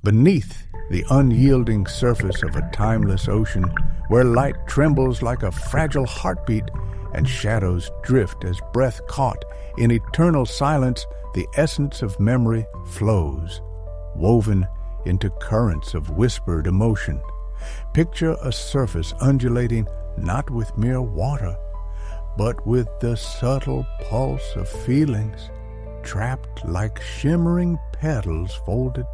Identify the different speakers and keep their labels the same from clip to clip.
Speaker 1: Beneath the unyielding surface of a timeless ocean, where light trembles like a fragile heartbeat and shadows drift as breath caught in eternal silence, the essence of memory flows, woven into currents of whispered emotion. Picture a surface undulating not with mere water, but with the subtle pulse of feelings, trapped like shimmering petals folded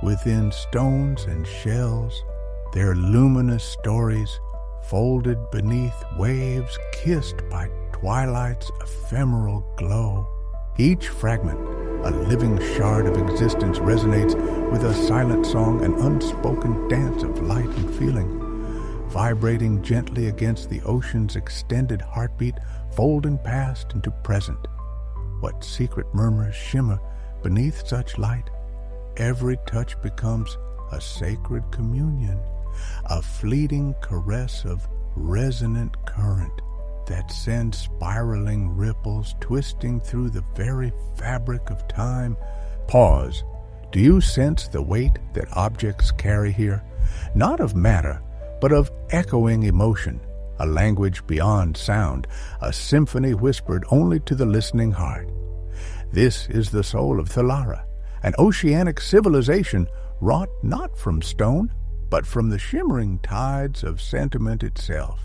Speaker 1: within stones and shells, their luminous stories folded beneath waves kissed by twilight's ephemeral glow. Each fragment, a living shard of existence, resonates with a silent song, an unspoken dance of light and feeling, vibrating gently against the ocean's extended heartbeat, folding past into present. What secret murmurs shimmer beneath such light? Every touch becomes a sacred communion, a fleeting caress of resonant current that sends spiraling ripples twisting through the very fabric of time. Pause. Do you sense the weight that objects carry here? Not of matter, but of echoing emotion, a language beyond sound, a symphony whispered only to the listening heart. This is the soul of Thalara, an oceanic civilization wrought not from stone, but from the shimmering tides of sentiment itself.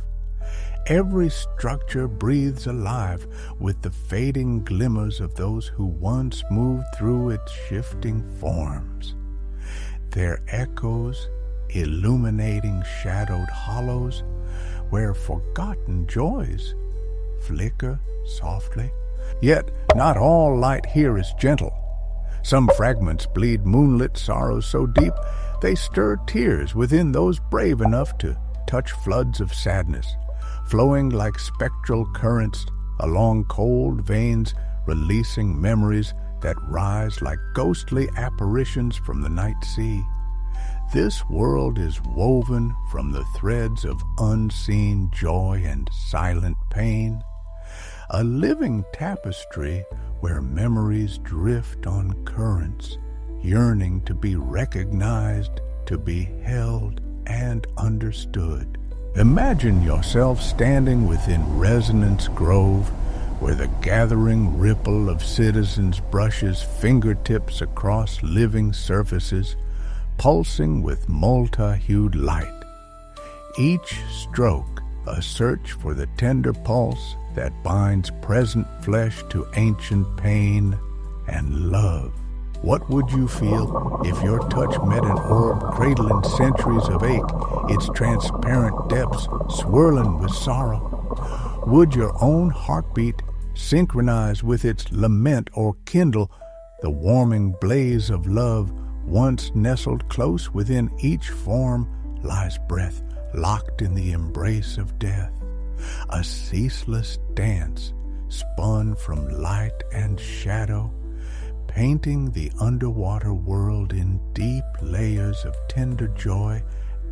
Speaker 1: Every structure breathes alive with the fading glimmers of those who once moved through its shifting forms. Their echoes illuminating shadowed hollows where forgotten joys flicker softly. Yet not all light here is gentle. Some fragments bleed moonlit sorrows so deep they stir tears within those brave enough to touch floods of sadness, flowing like spectral currents along cold veins, releasing memories that rise like ghostly apparitions from the night sea. This world is woven from the threads of unseen joy and silent pain, a living tapestry where memories drift on currents, yearning to be recognized, to be held and understood. Imagine yourself standing within Resonance Grove, where the gathering ripple of citizens brushes fingertips across living surfaces, pulsing with multi-hued light. Each stroke a search for the tender pulse that binds present flesh to ancient pain and love. What would you feel if your touch met an orb cradling centuries of ache, its transparent depths swirling with sorrow? Would your own heartbeat synchronize with its lament or kindle the warming blaze of love once nestled close within each form lies breath, locked in the embrace of death? A ceaseless dance spun from light and shadow, painting the underwater world in deep layers of tender joy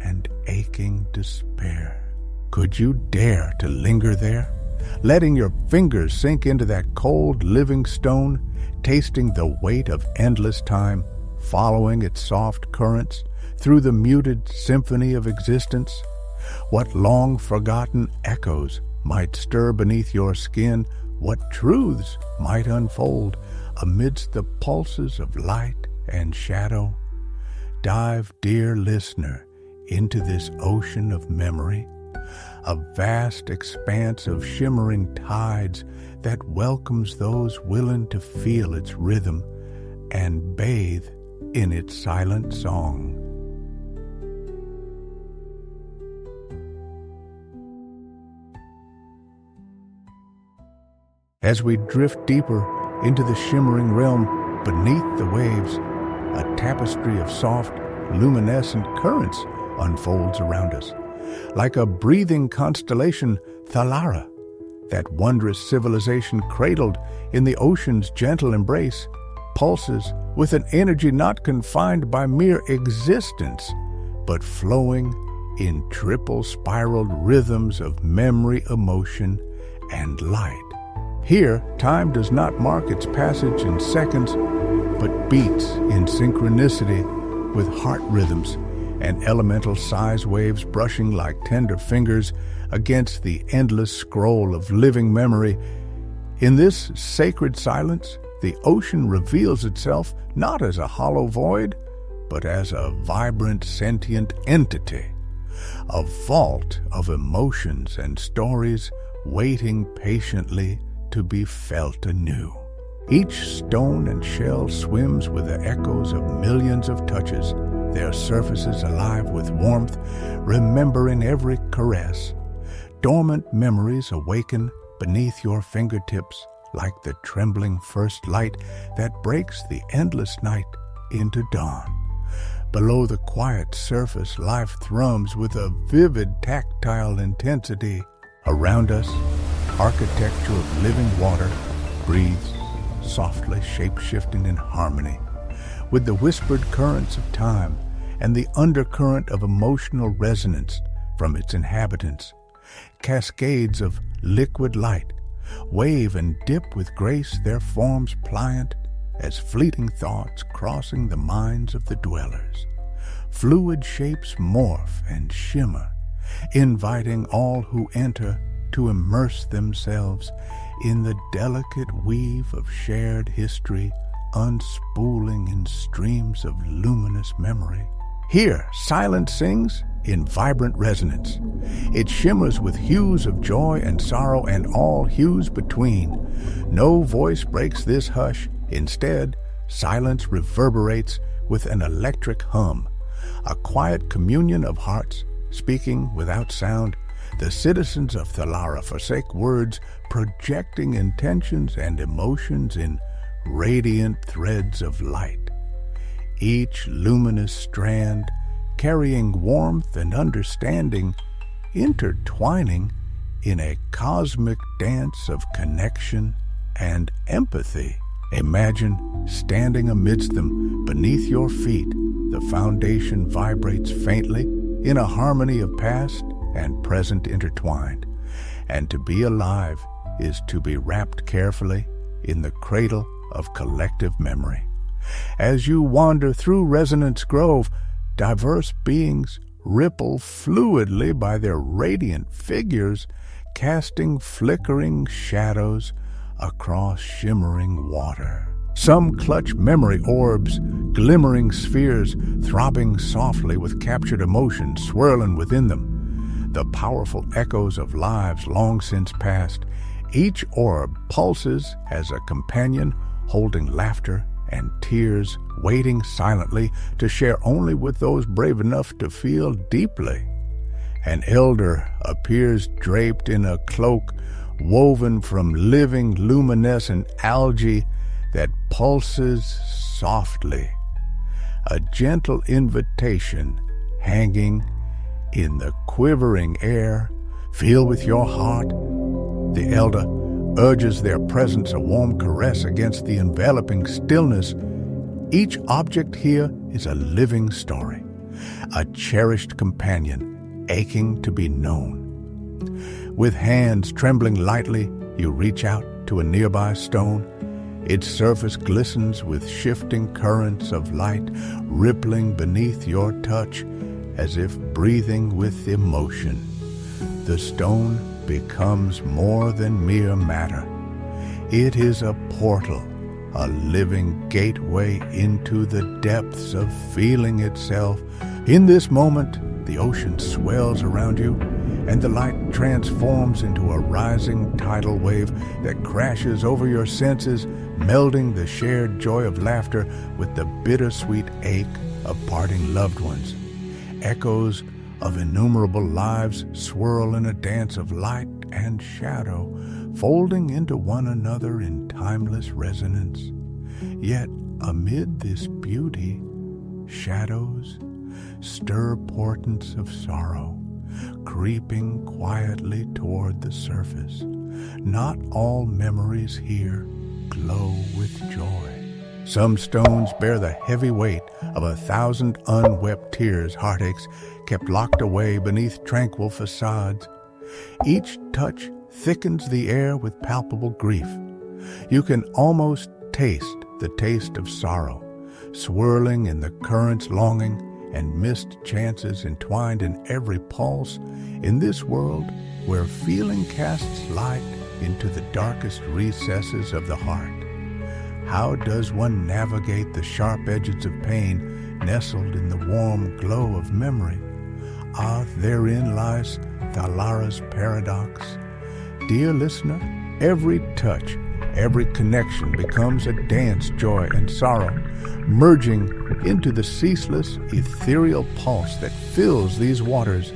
Speaker 1: and aching despair. Could you dare to linger there, letting your fingers sink into that cold living stone, tasting the weight of endless time, following its soft currents through the muted symphony of existence? What long-forgotten echoes might stir beneath your skin? What truths might unfold amidst the pulses of light and shadow? Dive, dear listener, into this ocean of memory, a vast expanse of shimmering tides that welcomes those willing to feel its rhythm and bathe in its silent song. As we drift deeper into the shimmering realm beneath the waves, a tapestry of soft, luminescent currents unfolds around us. Like a breathing constellation, Thalara, that wondrous civilization cradled in the ocean's gentle embrace, pulses with an energy not confined by mere existence, but flowing in triple spiraled rhythms of memory, emotion, and light. Here, time does not mark its passage in seconds, but beats in synchronicity, with heart rhythms and elemental size waves brushing like tender fingers against the endless scroll of living memory. In this sacred silence, the ocean reveals itself not as a hollow void, but as a vibrant, sentient entity, a vault of emotions and stories waiting patiently to be felt anew. Each stone and shell swims with the echoes of millions of touches, their surfaces alive with warmth, remembering every caress. Dormant memories awaken beneath your fingertips like the trembling first light that breaks the endless night into dawn. Below the quiet surface, life thrums with a vivid tactile intensity. Around us, architecture of living water breathes, softly shape-shifting in harmony with the whispered currents of time and the undercurrent of emotional resonance from its inhabitants. Cascades of liquid light wave and dip with grace, their forms pliant as fleeting thoughts crossing the minds of the dwellers. Fluid shapes morph and shimmer, inviting all who enter to immerse themselves in the delicate weave of shared history, unspooling in streams of luminous memory. Here, silence sings in vibrant resonance. It shimmers with hues of joy and sorrow and all hues between. No voice breaks this hush. Instead, silence reverberates with an electric hum, a quiet communion of hearts speaking without sound. The citizens of Thalara forsake words, projecting intentions and emotions in radiant threads of light. Each luminous strand carrying warmth and understanding, intertwining in a cosmic dance of connection and empathy. Imagine standing amidst them beneath your feet. The foundation vibrates faintly in a harmony of past and present intertwined. And to be alive is to be wrapped carefully in the cradle of collective memory. As you wander through Resonance Grove, diverse beings ripple fluidly by their radiant figures, casting flickering shadows across shimmering water. Some clutch memory orbs, glimmering spheres, throbbing softly with captured emotion swirling within them. The powerful echoes of lives long since past. Each orb pulses as a companion, holding laughter and tears, waiting silently to share only with those brave enough to feel deeply. An elder appears draped in a cloak woven from living luminescent algae that pulses softly, a gentle invitation hanging in the quivering air. Feel with your heart. The elder urges their presence, a warm caress against the enveloping stillness. Each object here is a living story, a cherished companion aching to be known. With hands trembling lightly, you reach out to a nearby stone. Its surface glistens with shifting currents of light, rippling beneath your touch as if breathing with emotion. The stone becomes more than mere matter. It is a portal, a living gateway into the depths of feeling itself. In this moment, the ocean swells around you, and the light transforms into a rising tidal wave that crashes over your senses, melding the shared joy of laughter with the bittersweet ache of parting loved ones. Echoes of innumerable lives swirl in a dance of light and shadow, folding into one another in timeless resonance. Yet amid this beauty, shadows stir portents of sorrow, creeping quietly toward the surface. Not all memories here glow with joy. Some stones bear the heavy weight of 1,000 unwept tears, heartaches kept locked away beneath tranquil facades. Each touch thickens the air with palpable grief. You can almost taste the taste of sorrow, swirling in the current's longing and missed chances entwined in every pulse, in this world where feeling casts light into the darkest recesses of the heart. How does one navigate the sharp edges of pain nestled in the warm glow of memory? Ah, therein lies Thalara's paradox. Dear listener, every touch, every connection becomes a dance, joy, and sorrow, merging into the ceaseless, ethereal pulse that fills these waters.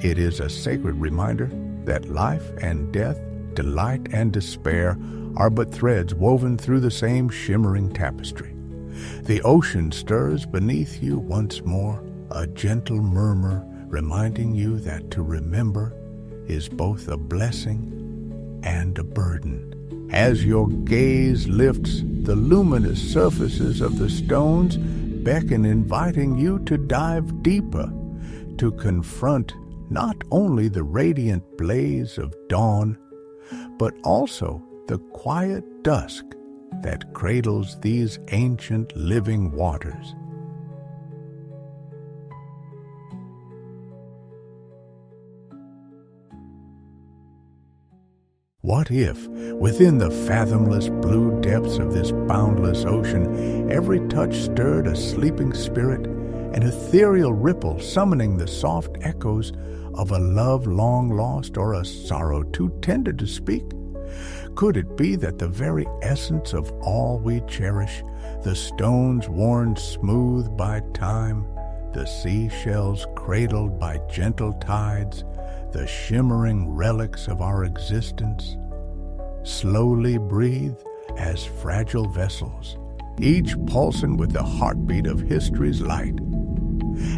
Speaker 1: It is a sacred reminder that life and death, delight and despair are but threads woven through the same shimmering tapestry. The ocean stirs beneath you once more, a gentle murmur reminding you that to remember is both a blessing and a burden. As your gaze lifts, the luminous surfaces of the stones beckon, inviting you to dive deeper, to confront not only the radiant blaze of dawn, but also the quiet dusk that cradles these ancient living waters. What if, within the fathomless blue depths of this boundless ocean, every touch stirred a sleeping spirit, an ethereal ripple summoning the soft echoes of a love long lost or a sorrow too tender to speak? Could it be that the very essence of all we cherish, the stones worn smooth by time, the seashells cradled by gentle tides, the shimmering relics of our existence, slowly breathe as fragile vessels, each pulsing with the heartbeat of history's light?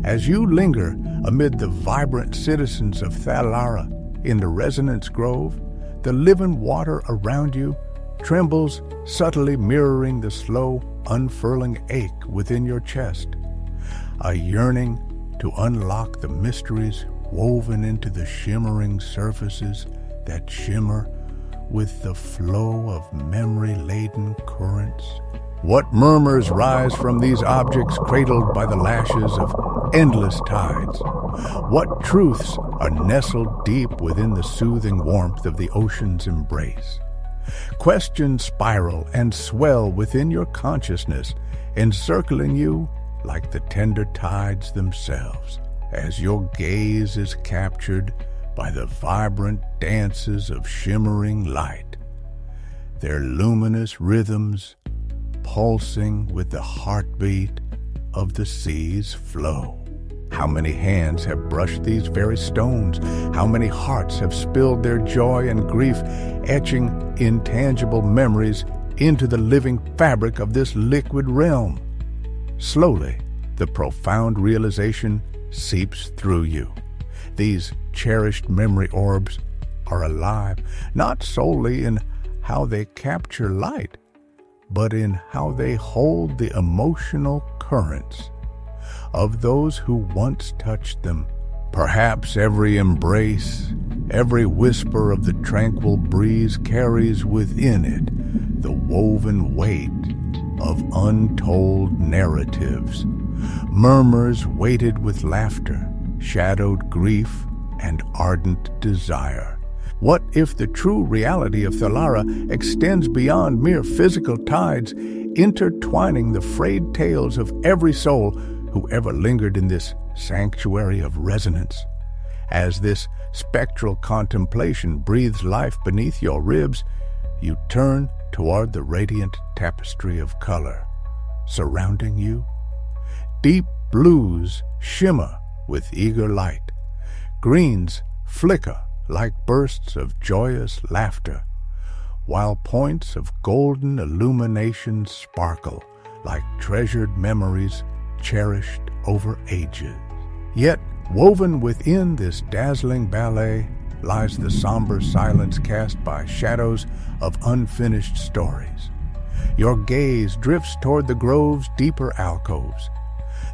Speaker 1: As you linger amid the vibrant citizens of Thalara in the Resonance Grove, the living water around you trembles, subtly mirroring the slow, unfurling ache within your chest, a yearning to unlock the mysteries woven into the shimmering surfaces that shimmer with the flow of memory-laden currents. What murmurs rise from these objects cradled by the lashes of endless tides? What truths are nestled deep within the soothing warmth of the ocean's embrace? Questions spiral and swell within your consciousness, encircling you like the tender tides themselves, as your gaze is captured by the vibrant dances of shimmering light, their luminous rhythms pulsing with the heartbeat of the sea's flow. How many hands have brushed these very stones? How many hearts have spilled their joy and grief, etching intangible memories into the living fabric of this liquid realm? Slowly, the profound realization seeps through you. These cherished memory orbs are alive, not solely in how they capture light, but in how they hold the emotional currents of those who once touched them. Perhaps every embrace, every whisper of the tranquil breeze carries within it the woven weight of untold narratives, murmurs weighted with laughter, shadowed grief, and ardent desire. What if the true reality of Thalara extends beyond mere physical tides, intertwining the frayed tales of every soul who ever lingered in this sanctuary of resonance? As this spectral contemplation breathes life beneath your ribs, you turn toward the radiant tapestry of color surrounding you. Deep blues shimmer with eager light. Greens flicker like bursts of joyous laughter, while points of golden illumination sparkle like treasured memories cherished over ages. Yet, woven within this dazzling ballet lies the somber silence cast by shadows of unfinished stories. Your gaze drifts toward the grove's deeper alcoves.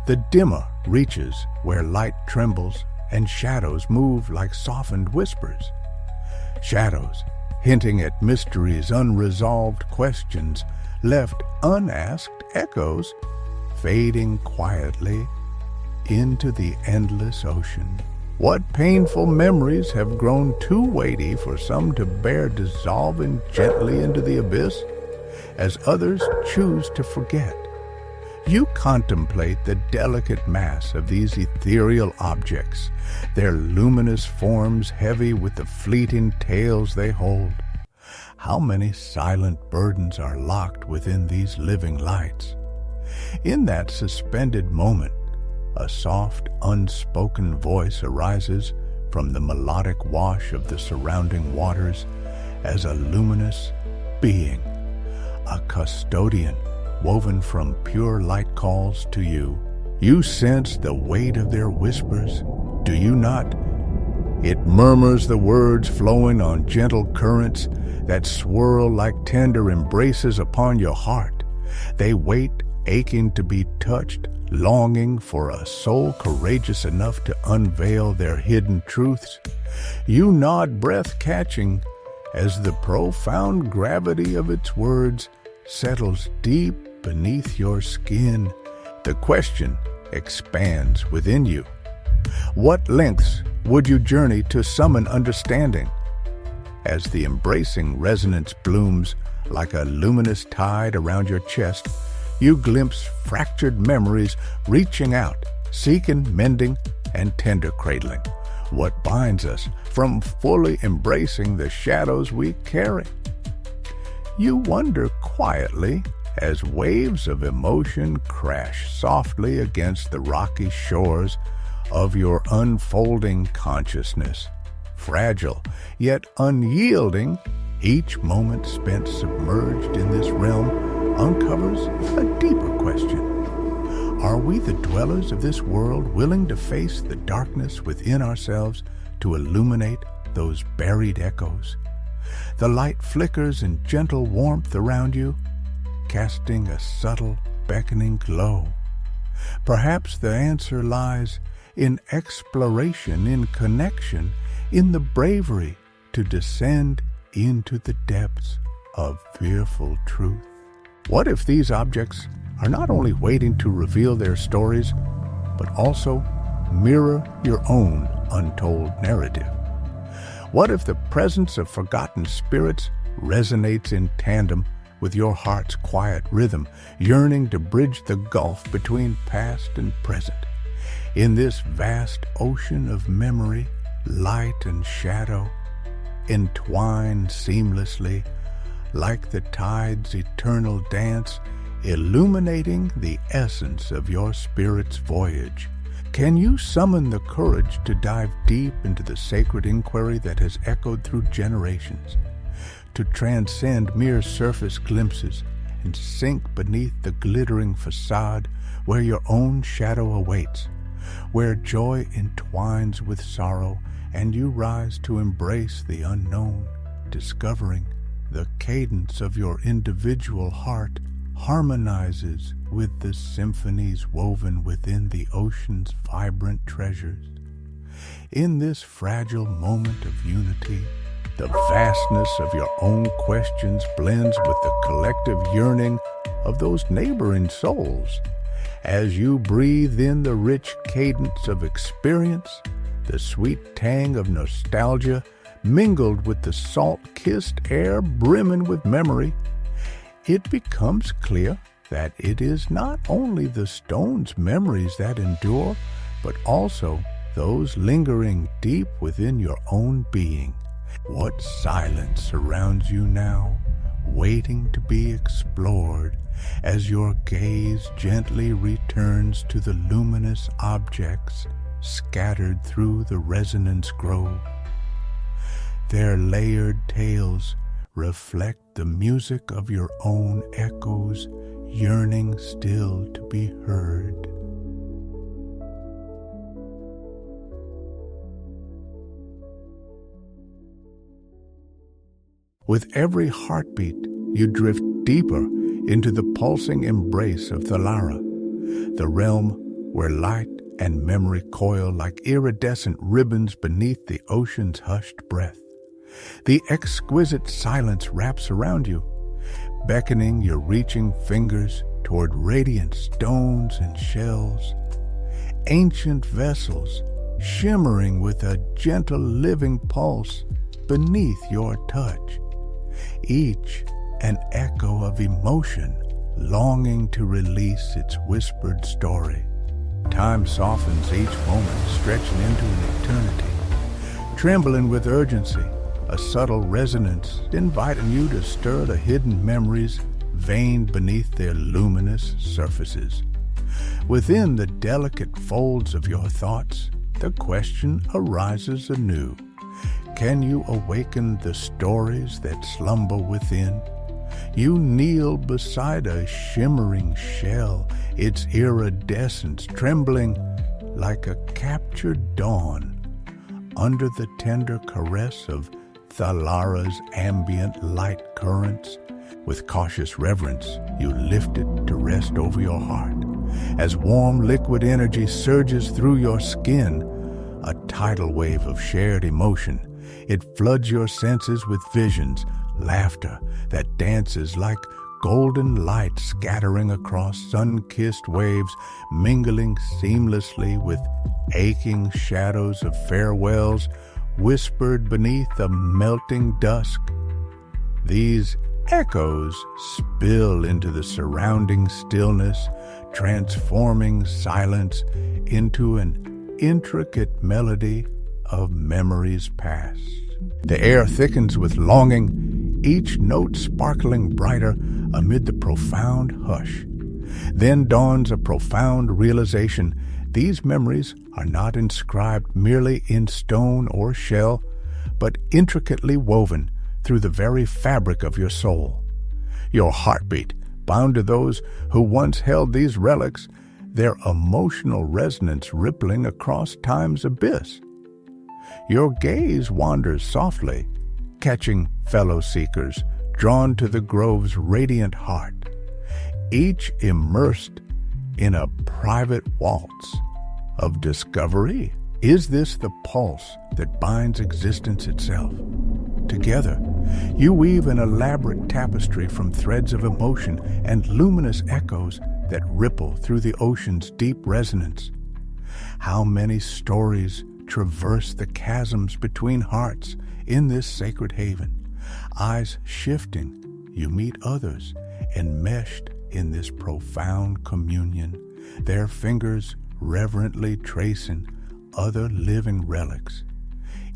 Speaker 1: The dimmer reaches where light trembles and shadows move like softened whispers. Shadows hinting at mysteries, unresolved questions, left unasked echoes fading quietly into the endless ocean. What painful memories have grown too weighty for some to bear dissolving gently into the abyss, as others choose to forget? You contemplate the delicate mass of these ethereal objects, their luminous forms heavy with the fleeting tales they hold. How many silent burdens are locked within these living lights? In that suspended moment, a soft, unspoken voice arises from the melodic wash of the surrounding waters as a luminous being, a custodian woven from pure light calls to you. You sense the weight of their whispers, do you not? It murmurs the words flowing on gentle currents that swirl like tender embraces upon your heart. They wait, aching to be touched, longing for a soul courageous enough to unveil their hidden truths. You nod, breath-catching, as the profound gravity of its words settles deep beneath your skin. The question expands within you. What lengths would you journey to summon understanding? As the embracing resonance blooms like a luminous tide around your chest, you glimpse fractured memories reaching out, seeking mending and tender cradling. What binds us from fully embracing the shadows we carry? You wonder quietly as waves of emotion crash softly against the rocky shores of your unfolding consciousness. Fragile, yet unyielding, each moment spent submerged in this realm uncovers a deeper question. Are we the dwellers of this world willing to face the darkness within ourselves to illuminate those buried echoes? The light flickers in gentle warmth around you, casting a subtle, beckoning glow. Perhaps the answer lies in exploration, in connection, in the bravery to descend into the depths of fearful truth. What if these objects are not only waiting to reveal their stories, but also mirror your own untold narrative? What if the presence of forgotten spirits resonates in tandem with your heart's quiet rhythm, yearning to bridge the gulf between past and present? In this vast ocean of memory, light and shadow entwine seamlessly, like the tide's eternal dance, illuminating the essence of your spirit's voyage. Can you summon the courage to dive deep into the sacred inquiry that has echoed through generations, to transcend mere surface glimpses and sink beneath the glittering facade where your own shadow awaits, where joy entwines with sorrow and you rise to embrace the unknown, discovering the cadence of your individual heart harmonizes with the symphonies woven within the ocean's vibrant treasures. In this fragile moment of unity, the vastness of your own questions blends with the collective yearning of those neighboring souls. As you breathe in the rich cadence of experience, the sweet tang of nostalgia mingled with the salt-kissed air brimming with memory, it becomes clear that it is not only the stone's memories that endure, but also those lingering deep within your own being. What silence surrounds you now, waiting to be explored, as your gaze gently returns to the luminous objects scattered through the resonance grove? Their layered tales reflect the music of your own echoes, yearning still to be heard. With every heartbeat, you drift deeper into the pulsing embrace of Thalara, the realm where light and memory coil like iridescent ribbons beneath the ocean's hushed breath. The exquisite silence wraps around you, beckoning your reaching fingers toward radiant stones and shells, ancient vessels shimmering with a gentle living pulse beneath your touch, each an echo of emotion longing to release its whispered story. Time softens each moment, stretching into an eternity, trembling with urgency, a subtle resonance inviting you to stir the hidden memories veined beneath their luminous surfaces. Within the delicate folds of your thoughts, the question arises anew. Can you awaken the stories that slumber within? You kneel beside a shimmering shell, its iridescence trembling like a captured dawn. Under the tender caress of Thalara's ambient light currents, with cautious reverence, you lift it to rest over your heart. As warm liquid energy surges through your skin, a tidal wave of shared emotion, it floods your senses with visions, laughter that dances like golden light scattering across sun-kissed waves, mingling seamlessly with aching shadows of farewells whispered beneath the melting dusk. These echoes spill into the surrounding stillness, transforming silence into an intricate melody of memories past. The air thickens with longing, each note sparkling brighter amid the profound hush. Then dawns a profound realization. These memories are not inscribed merely in stone or shell, but intricately woven through the very fabric of your soul. Your heartbeat, bound to those who once held these relics, their emotional resonance rippling across time's abyss. Your gaze wanders softly, catching fellow seekers drawn to the grove's radiant heart, each immersed in a private waltz of discovery. Is this the pulse that binds existence itself? Together, you weave an elaborate tapestry from threads of emotion and luminous echoes that ripple through the ocean's deep resonance. How many stories traverse the chasms between hearts in this sacred haven? Eyes shifting, you meet others, enmeshed in this profound communion, their fingers reverently tracing other living relics,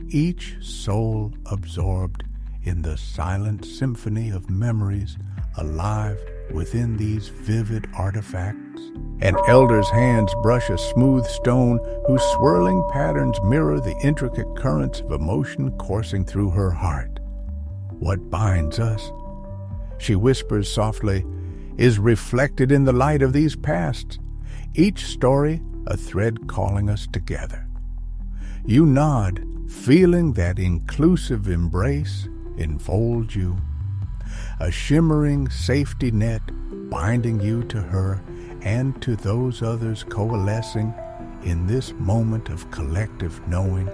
Speaker 1: each soul absorbed in the silent symphony of memories alive within these vivid artifacts. An elder's hands brush a smooth stone whose swirling patterns mirror the intricate currents of emotion coursing through her heart. What binds us, she whispers softly, is reflected in the light of these pasts, each story a thread calling us together. You nod, feeling that inclusive embrace enfolds you, a shimmering safety net binding you to her and to those others coalescing in this moment of collective knowing.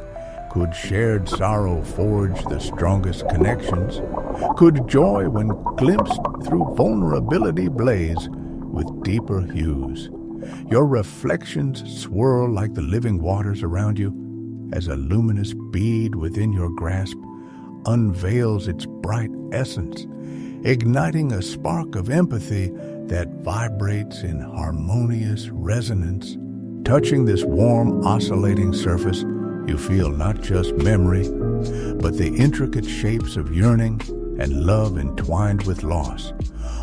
Speaker 1: Could shared sorrow forge the strongest connections? Could joy, when glimpsed through vulnerability, blaze with deeper hues? Your reflections swirl like the living waters around you as a luminous bead within your grasp unveils its bright essence, igniting a spark of empathy that vibrates in harmonious resonance. Touching this warm, oscillating surface, you feel not just memory, but the intricate shapes of yearning and love entwined with loss,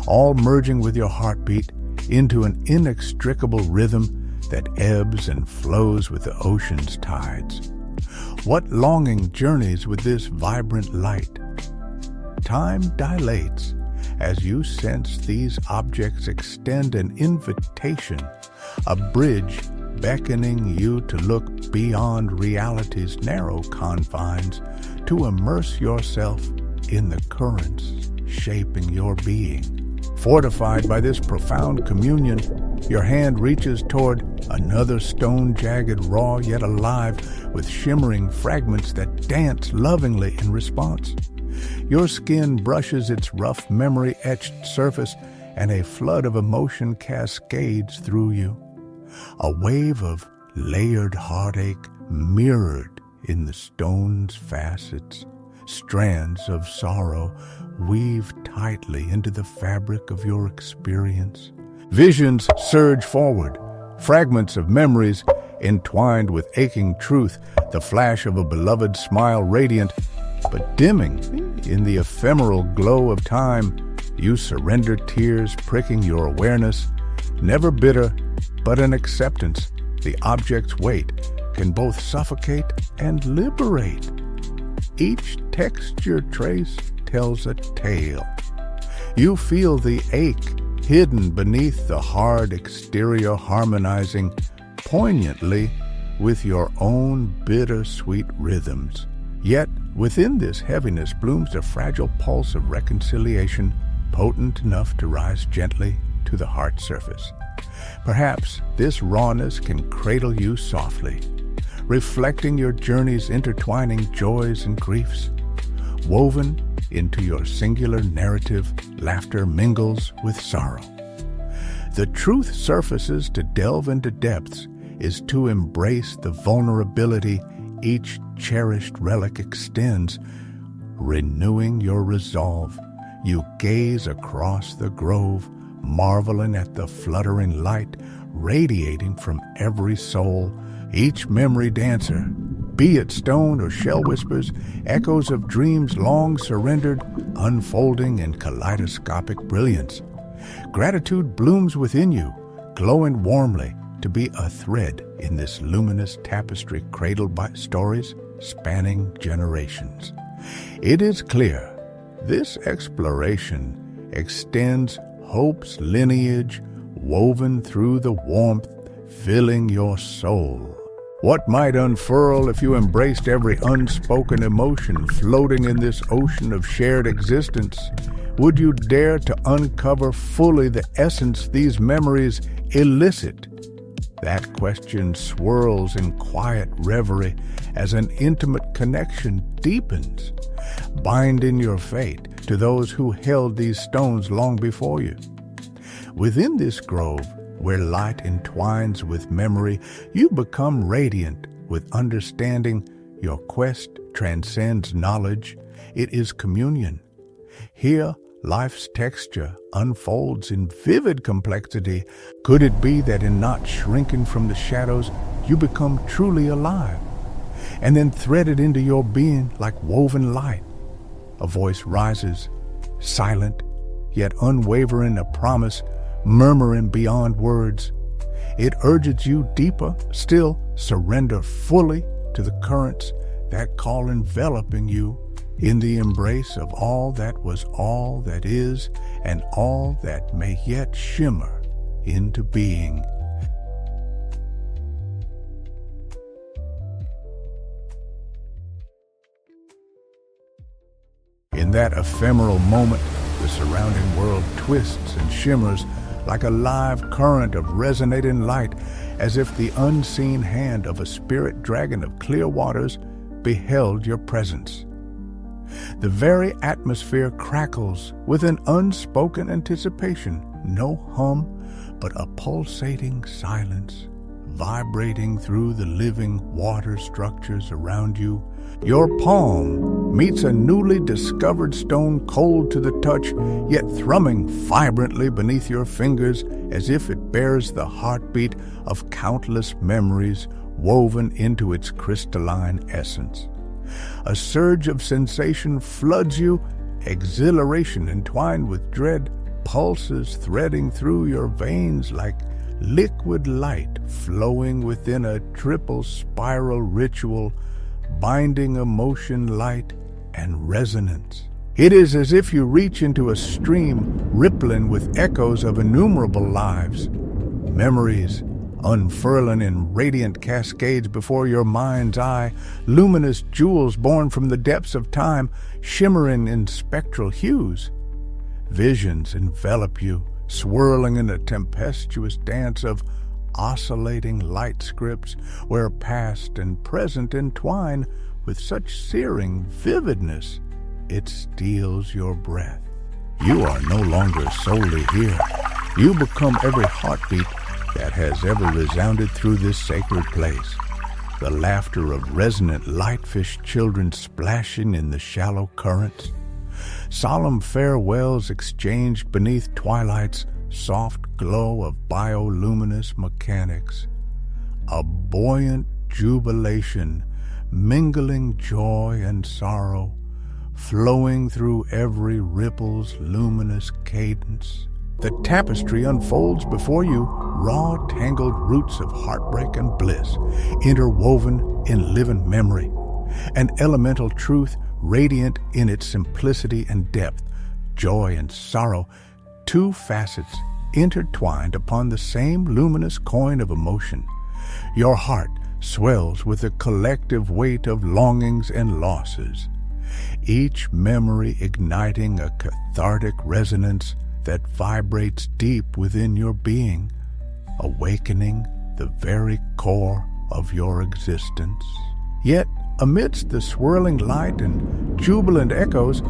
Speaker 1: all merging with your heartbeat into an inextricable rhythm that ebbs and flows with the ocean's tides. What longing journeys with this vibrant light? Time dilates as you sense these objects extend an invitation, a bridge beckoning you to look beyond reality's narrow confines, to immerse yourself in the currents shaping your being. Fortified by this profound communion, your hand reaches toward another stone, jagged, raw, yet alive, with shimmering fragments that dance lovingly in response. Your skin brushes its rough memory-etched surface, and a flood of emotion cascades through you. A wave of layered heartache mirrored in the stone's facets. Strands of sorrow weave tightly into the fabric of your experience. Visions surge forward, fragments of memories entwined with aching truth, the flash of a beloved smile radiant, but dimming in the ephemeral glow of time. You surrender tears pricking your awareness, never bitter, but an acceptance. The object's weight can both suffocate and liberate. Each texture trace tells a tale. You feel the ache hidden beneath the hard exterior, harmonizing poignantly with your own bittersweet rhythms. Yet within this heaviness blooms a fragile pulse of reconciliation, potent enough to rise gently to the heart surface. Perhaps this rawness can cradle you softly, reflecting your journey's intertwining joys and griefs. Woven into your singular narrative, laughter mingles with sorrow. The truth surfaces to delve into depths is to embrace the vulnerability each cherished relic extends. Renewing your resolve, you gaze across the grove, marveling at the fluttering light radiating from every soul. Each memory dancer, be it stone or shell whispers, echoes of dreams long surrendered, unfolding in kaleidoscopic brilliance. Gratitude blooms within you, glowing warmly to be a thread in this luminous tapestry cradled by stories spanning generations. It is clear this exploration extends hope's lineage, woven through the warmth, filling your soul. What might unfurl if you embraced every unspoken emotion floating in this ocean of shared existence? Would you dare to uncover fully the essence these memories elicit? That question swirls in quiet reverie as an intimate connection deepens, binding your fate to those who held these stones long before you. Within this grove, where light entwines with memory, you become radiant with understanding. Your quest transcends knowledge. It is communion. Here, life's texture unfolds in vivid complexity. Could it be that in not shrinking from the shadows, you become truly alive, and then threaded into your being like woven light? A voice rises, silent, yet unwavering, a promise murmuring beyond words. It urges you deeper still, surrender fully to the currents that call, enveloping you in the embrace of all that was, all that is, and all that may yet shimmer into being. In that ephemeral moment, the surrounding world twists and shimmers like a live current of resonating light, as if the unseen hand of a spirit dragon of clear waters beheld your presence. The very atmosphere crackles with an unspoken anticipation, no hum, but a pulsating silence, vibrating through the living water structures around you. Your palm meets a newly discovered stone, cold to the touch, yet thrumming vibrantly beneath your fingers as if it bears the heartbeat of countless memories woven into its crystalline essence. A surge of sensation floods you, exhilaration entwined with dread, pulses threading through your veins like liquid light flowing within a triple spiral ritual, binding emotion, light, and resonance. It is as if you reach into a stream rippling with echoes of innumerable lives, memories unfurling in radiant cascades before your mind's eye, luminous jewels born from the depths of time, shimmering in spectral hues. Visions envelop you, swirling in a tempestuous dance of oscillating light scripts where past and present entwine with such searing vividness. it steals your breath. You are no longer solely here. You become every heartbeat that has ever resounded through this sacred place. The laughter of resonant lightfish children splashing in the shallow currents. Solemn farewells exchanged beneath twilight's soft glow of bioluminous mechanics. A buoyant jubilation, mingling joy and sorrow, flowing through every ripple's luminous cadence. The tapestry unfolds before you, raw, tangled roots of heartbreak and bliss, interwoven in living memory. An elemental truth radiant in its simplicity and depth, joy and sorrow, two facets intertwined upon the same luminous coin of emotion. Your heart swells with the collective weight of longings and losses, each memory igniting a cathartic resonance that vibrates deep within your being, awakening the very core of your existence. Yet, amidst the swirling light and jubilant echoes,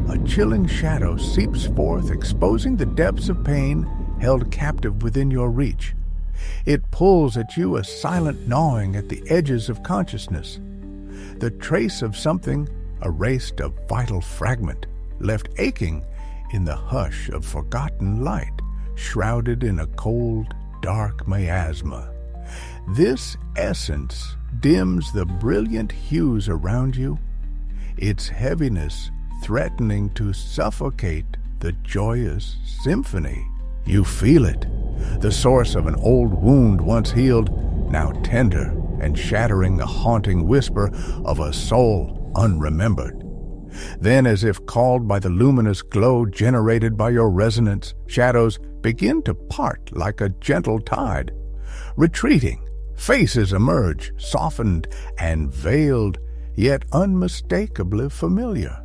Speaker 1: a chilling shadow seeps forth, exposing the depths of pain held captive within your reach. It pulls at you, a silent gnawing at the edges of consciousness. The trace of something erased, a vital fragment, left aching in the hush of forgotten light, shrouded in a cold, dark miasma. This essence dims the brilliant hues around you, its heaviness threatening to suffocate the joyous symphony. You feel it, the source of an old wound once healed, now tender and shattering the haunting whisper of a soul unremembered. Then, as if called by the luminous glow generated by your resonance, shadows begin to part like a gentle tide. Retreating, faces emerge, softened and veiled, yet unmistakably familiar.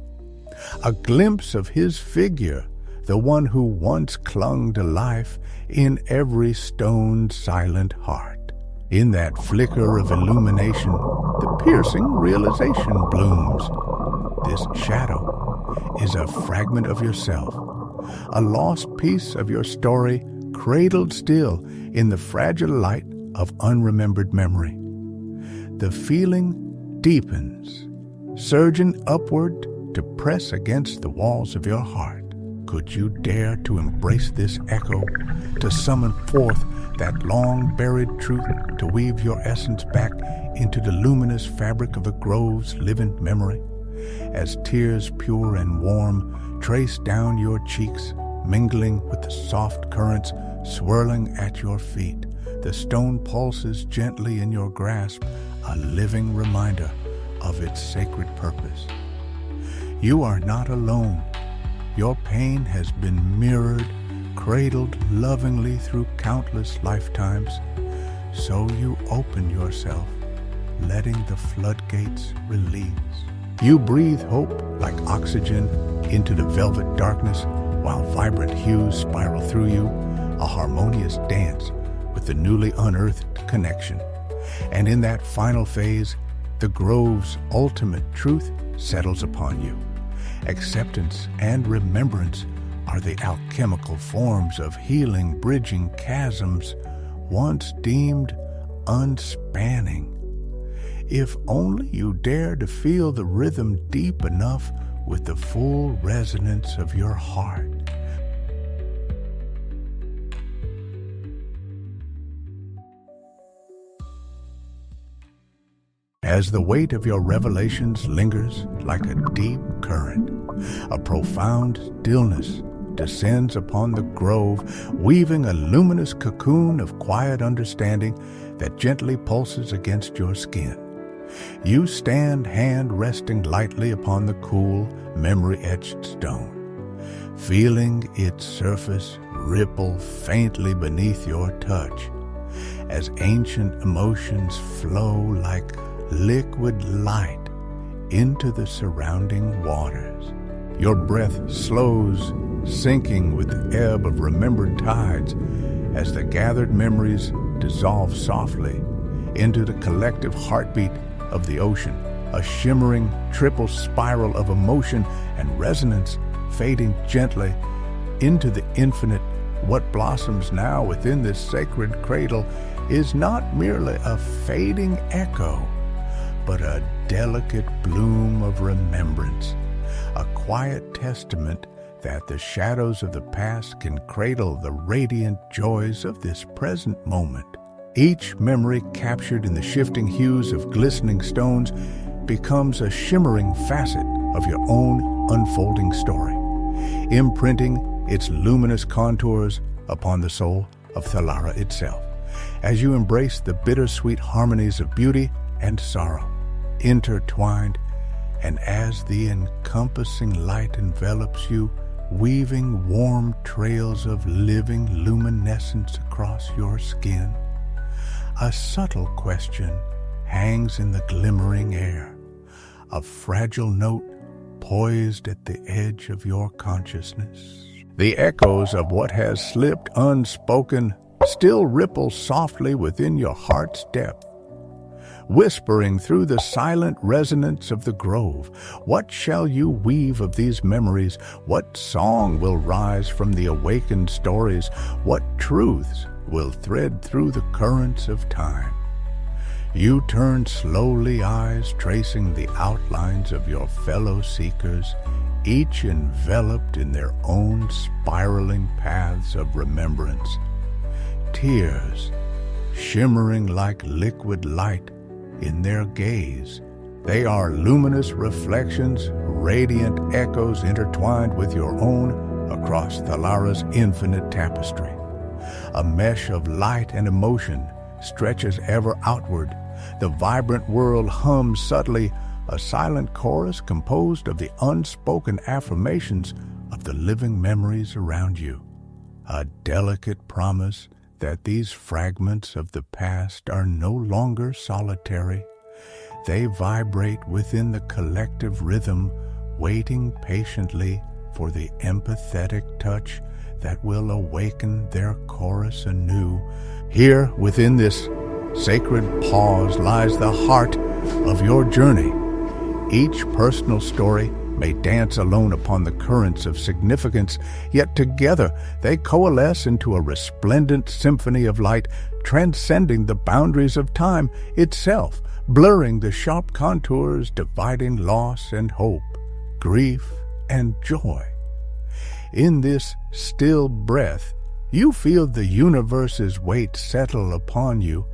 Speaker 1: A glimpse of his figure, the one who once clung to life in every stone silent heart. In that flicker of illumination, the piercing realization blooms. This shadow is a fragment of yourself, a lost piece of your story cradled still in the fragile light of unremembered memory. The feeling deepens, surging upward to press against the walls of your heart. Could you dare to embrace this echo, to summon forth that long-buried truth, to weave your essence back into the luminous fabric of a grove's living memory? As tears pure and warm trace down your cheeks, mingling with the soft currents swirling at your feet, the stone pulses gently in your grasp, a living reminder of its sacred purpose. You are not alone. Your pain has been mirrored, cradled lovingly through countless lifetimes. So you open yourself, letting the floodgates release. You breathe hope like oxygen into the velvet darkness, while vibrant hues spiral through you, a harmonious dance with the newly unearthed connection. And in that final phase, the grove's ultimate truth settles upon you. Acceptance and remembrance are the alchemical forms of healing, bridging chasms once deemed unspanning. If only you dare to feel the rhythm deep enough with the full resonance of your heart. As the weight of your revelations lingers like a deep current, a profound stillness descends upon the grove, weaving a luminous cocoon of quiet understanding that gently pulses against your skin. You stand, hand resting lightly upon the cool, memory-etched stone, feeling its surface ripple faintly beneath your touch, as ancient emotions flow like liquid light into the surrounding waters. Your breath slows, sinking with the ebb of remembered tides as the gathered memories dissolve softly into the collective heartbeat of the ocean. a shimmering triple spiral of emotion and resonance fading gently into the infinite. What blossoms now within this sacred cradle is not merely a fading echo, but a delicate bloom of remembrance, a quiet testament that the shadows of the past can cradle the radiant joys of this present moment. Each memory captured in the shifting hues of glistening stones becomes a shimmering facet of your own unfolding story, imprinting its luminous contours upon the soul of Thalara itself, as you embrace the bittersweet harmonies of beauty and sorrow, intertwined, and as the encompassing light envelops you, weaving warm trails of living luminescence across your skin, a subtle question hangs in the glimmering air, a fragile note poised at the edge of your consciousness. The echoes of what has slipped unspoken still ripple softly within your heart's depth, whispering through the silent resonance of the grove. What shall you weave of these memories? What song will rise from the awakened stories? What truths will thread through the currents of time? You turn slowly, eyes tracing the outlines of your fellow seekers, each enveloped in their own spiraling paths of remembrance. Tears shimmering like liquid light in their gaze. They are luminous reflections, radiant echoes intertwined with your own across Thalara's infinite tapestry. A mesh of light and emotion stretches ever outward. The vibrant world hums subtly, a silent chorus composed of the unspoken affirmations of the living memories around you. A delicate promise that these fragments of the past are no longer solitary. They vibrate within the collective rhythm, waiting patiently for the empathetic touch that will awaken their chorus anew. Here, within this sacred pause, lies the heart of your journey. Each personal story may dance alone upon the currents of significance, yet together they coalesce into a resplendent symphony of light, transcending the boundaries of time itself, blurring the sharp contours, dividing loss and hope, grief and joy. In this still breath, you feel the universe's weight settle upon you,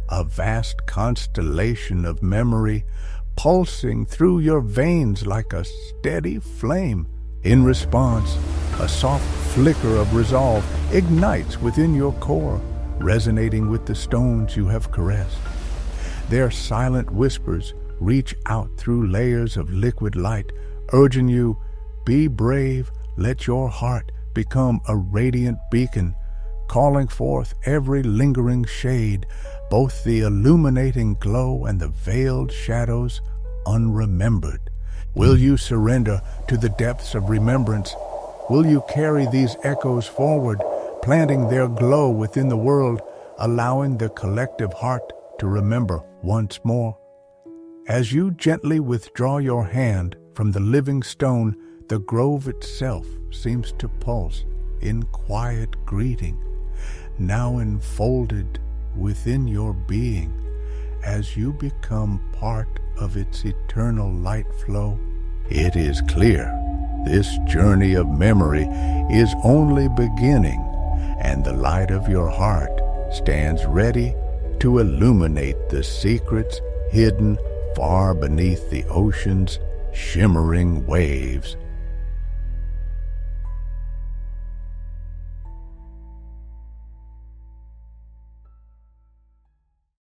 Speaker 1: a vast constellation of memory pulsing through your veins like a steady flame. In response, a soft flicker of resolve ignites within your core, resonating with the stones you have caressed. Their silent whispers reach out through layers of liquid light, urging you, be brave, let your heart become a radiant beacon, calling forth every lingering shade, both the illuminating glow and the veiled shadows unremembered. Will you surrender to the depths of remembrance? Will you carry these echoes forward, planting their glow within the world, allowing the collective heart to remember once more? As you gently withdraw your hand from the living stone, the grove itself seems to pulse in quiet greeting, now enfolded within your being as you become part of its eternal light flow. It is clear this journey of memory is only beginning, and the light of your heart stands ready to illuminate the secrets hidden far beneath the ocean's shimmering waves.